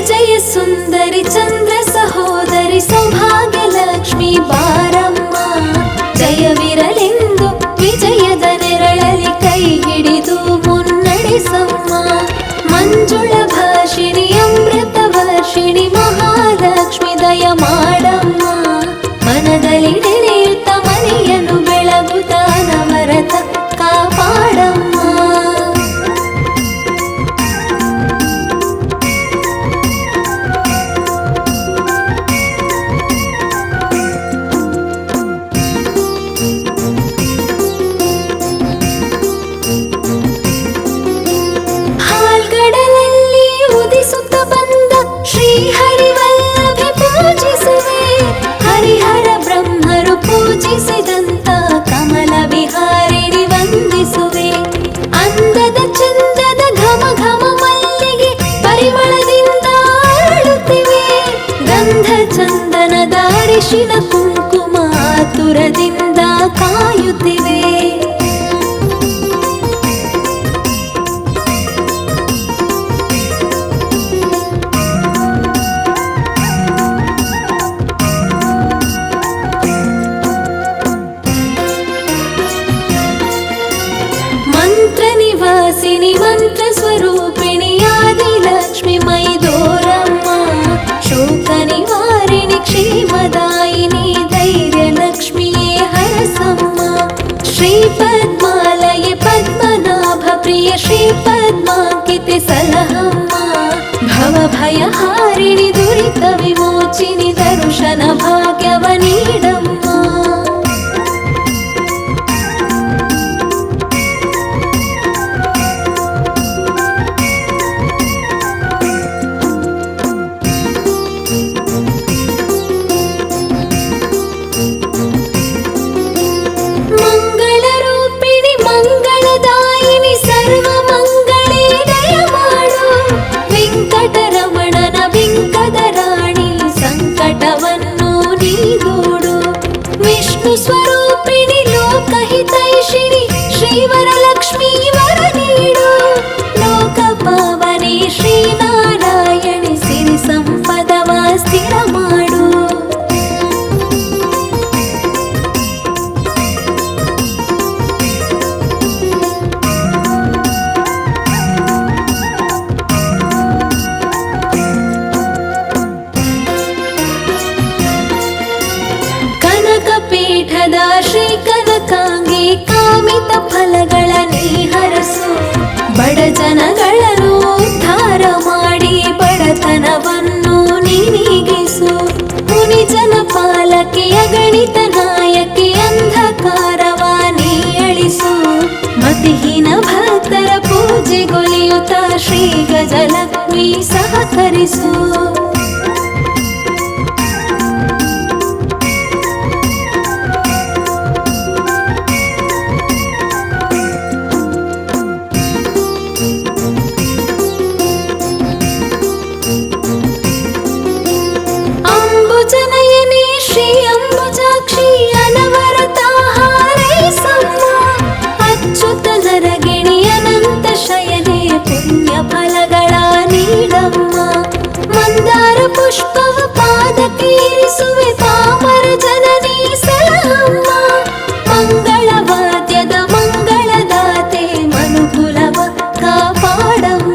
ಜಯ ಸುಂದರಿ ಚಂದ್ರ ಸಹೋದರಿ ಸೌಭಾಗ್ಯ ಲಕ್ಷ್ಮಿ ಬಾರಮ್ಮ. ಜಯವಿರಲೆಂದು ವಿಜಯದ ನೆರಳಲಿ ಕೈ ಹಿಡಿದು ಮುನ್ನಡೆಸಮ್ಮ. ಮಂಜುಳ ಭಾಷಿಣಿ ಅಮೃತ ವರ್ಷಿಣಿ ಮಹಾಲಕ್ಷ್ಮಿ ದಯ ಮಾಡಮ್ಮ. ಮನದಲ್ಲಿ ನೆನೆಯುತ್ತ ಮನೆಯನ್ನು ಬೆಳಗುತ್ತ ನವರತ ಕಾಪಾಡಮ್ಮ. ಹಾಲ್ಗಡಲಲ್ಲಿ ಉದಿಸುತ್ತ ಬಂದ ಶ್ರೀ ಹರಿವಲ್ಲಭೆ ಪೂಜಿಸುವೆ. ಹರಿಹರ ಬ್ರಹ್ಮರು ಪೂಜಿಸಿದಂತ ಕಮಲ ವಿಹಾರಿಣಿ ವಂದಿಸುವೆ. ಅಂದದ ಚಂದದ ಘಮ ಘಮ ಮಲ್ಲಿಗೆ ಪರಿಮಳದಿಂದ ಅರಳುತ್ತಿವೆ. ಗಂಧ ಚಂದನದ ಅರಿಶಿನ ಕುಂಕುಮ ಆತುರದಿಂದ ಕಾಯುತ್ತಿವೆ. ಮಂತ್ರ ನಿವಾಸಿನಿ ಮಂತ್ರ ಸ್ವರೂಪಿಣಿ ಆದಿಲಕ್ಷ್ಮಿ ಮೈದೋರಮ್ಮ. ಶೋಕ ನಿವಾರಿಣಿ ಕ್ಷೇಮದಾಯಿನಿ ಧೈರ್ಯ ಲಕ್ಷ್ಮಿಯೇ ಹರಸಮ್ಮ. ಶ್ರೀ ಪದ್ಮಾಲಯೆ ಪದ್ಮನಾಭ ಪ್ರಿಯ ಶ್ರೀ ಪದ್ಮಾಂಕಿತೆ ಸಲಹಮ್ಮ. ಭವ ಭಯ ಹಾರಿಣಿ ದುರಿತ ವಿಮೋಚಿನಿ ದರ್ಶನ ಭಾಗ್ಯವ ನೀಡಮ್ಮ. ಮಂಗಳರೂಪಿಣಿ ಮಂಗಳದಾಯಿನಿ ಸರ್ವ ಮಂಗಳೇ ದಯ ಮಾಡು. ವೆಂಕಟರಮಣನ ಬಿಂಕದ ರಾಣಿ ಸಂಕಟವನ್ನು ನೀ ದೂಡು. ವಿಷ್ಣು ಸ್ವರೂಪಿಣಿ ಲೋಕಹಿತೈಷಿಣಿ ಶ್ರೀವರಲಕ್ಷ್ಮೀ ವರ ನೀಡು. ಲೋಕ ಪಾವನಿ ಶ್ರೀನಾರಾಯಣಿ ಸಿರಿ ಸಂಪದವ ಸ್ಥಿರ ಮಾಡು. ಕನಕಪೀಠದ ಶ್ರೀ ಕನಕಾಂಗಿ ಕಾಮಿತ ಫಲಗಳ ನೀ ಹರಸು. ಬಡ ಜನಗಳನ್ನು ಉದ್ಧಾರ ಮಾಡಿ ಬಡತನವನ್ನು ನೀಗಿಸು. ಮುನಿಜನ ಪಾಲಕಿ ಅಗಣಿತ ನಾಯಕಿ ಅಂಧಕಾರವ ನೀ ಅಳಿಸು. ಮತಿಹೀನ ಭಕ್ತರ ಪೂಜೆಗೊಲಿಯುತ್ತ ಶ್ರೀ ಗಜಲಕ್ಷ್ಮಿ ಸಹಕರಿಸು. ಅಂಬುಜನಯನಿ ಶ್ರೀ ಅಂಬುಜಾಕ್ಷಿ ಅನವರತ ಹಾರೈಸಮ್ಮ. ಅಚ್ಯುತ ನರಗಿಣಿ ಅನಂತ ಶಯನೆ ಪುಣ್ಯ ಫಲಗಳ ನೀಡಮ್ಮ. ಮಂದಾರ ಪುಷ್ಪವ ಪಾದಕ್ಕೇರಿಸುವೆ ಪಾಮರ ಜನನಿ ಸಲಹಮ್ಮ. ಮಂಗಳವಾದ್ಯದ ಮಂಗಳದಾತೆ ಮನುಕುಲವ ಕಾಪಾಡಮ್ಮ.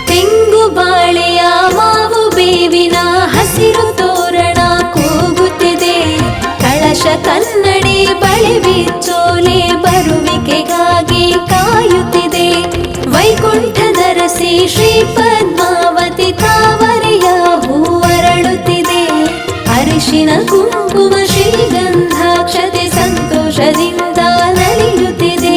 ತೆಂಗು ಬಾಳೆಯ ಮಾವು ಬೇವಿನ ಹಸಿರು ತೋರಣ ಕೂಗುತ್ತಿದೆ. ಕಳಶ ಕನ್ನಡಿ ಬಳೆ ಬಿಚ್ಚೋಲೆ ಬರುವಿಕೆಗಾಗಿ ಕಾಯುತ್ತಿದೆ. ವೈಕುಂಠದರಸಿ ಶ್ರೀ ಪದ್ಮಾವತಿ ತಾವರೆಯ ಹೂವರಳುತ್ತಿದೆ. ಅರಿಶಿನ ಕುಂಕುಮ ಶ್ರೀಗಂಧಾಕ್ಷತೆ ಸಂತೋಷದಿಂದ ನಲಿಯುತ್ತಿದೆ.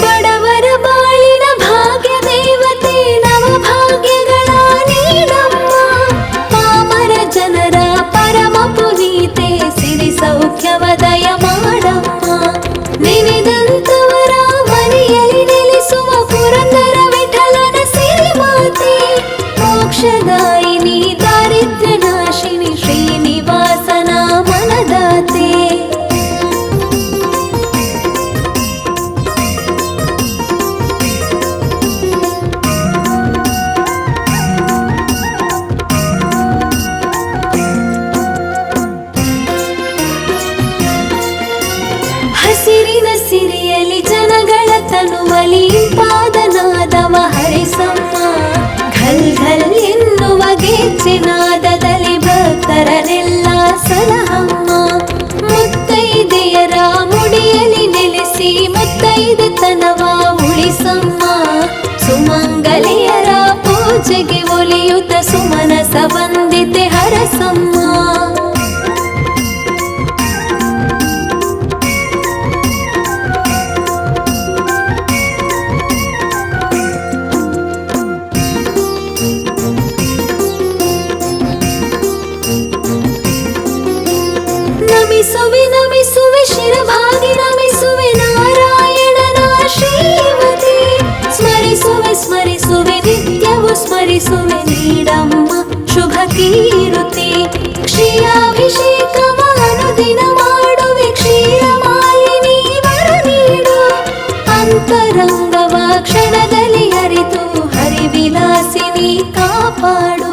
ಬಡವರ ಬಾಳಿನ ಭಾಗ್ಯ ದೇವತೆ ಪೂಜೆಗೆ ಒಲಿಯುತ ಸುಮನಸ ವಂದಿತೆ ಹರಸಮ್ಮ. ನಮಿಸುವೆ ನಮಿಸುವೆ ಶಿರಭಾಗಿ ನಮಿಸುವೆ ನಾರಾಯಣನ ಶ್ರೀಮತಿ. ಸ್ಮರಿಸುವೆ ಸ್ಮರಿಸುವೆ ನಿತ್ಯವೂ ಸ್ಮರಿಸುವೆ ನೀಡಮ್ಮ ಶುಭ ಕೀರುತಿ. ಕ್ಷೀರಾಭಿಷೇಕವ ಅನುದಿನ ಮಾಡುವೆ ಕ್ಷೀರಮಾಲಿನಿ ವರ ನೀಡು. ಅಂತರಂಗವ ಕ್ಷಣದಲ್ಲಿ ಅರಿತು ಹರಿವಿಲಾಸಿನಿ ಕಾಪಾಡು.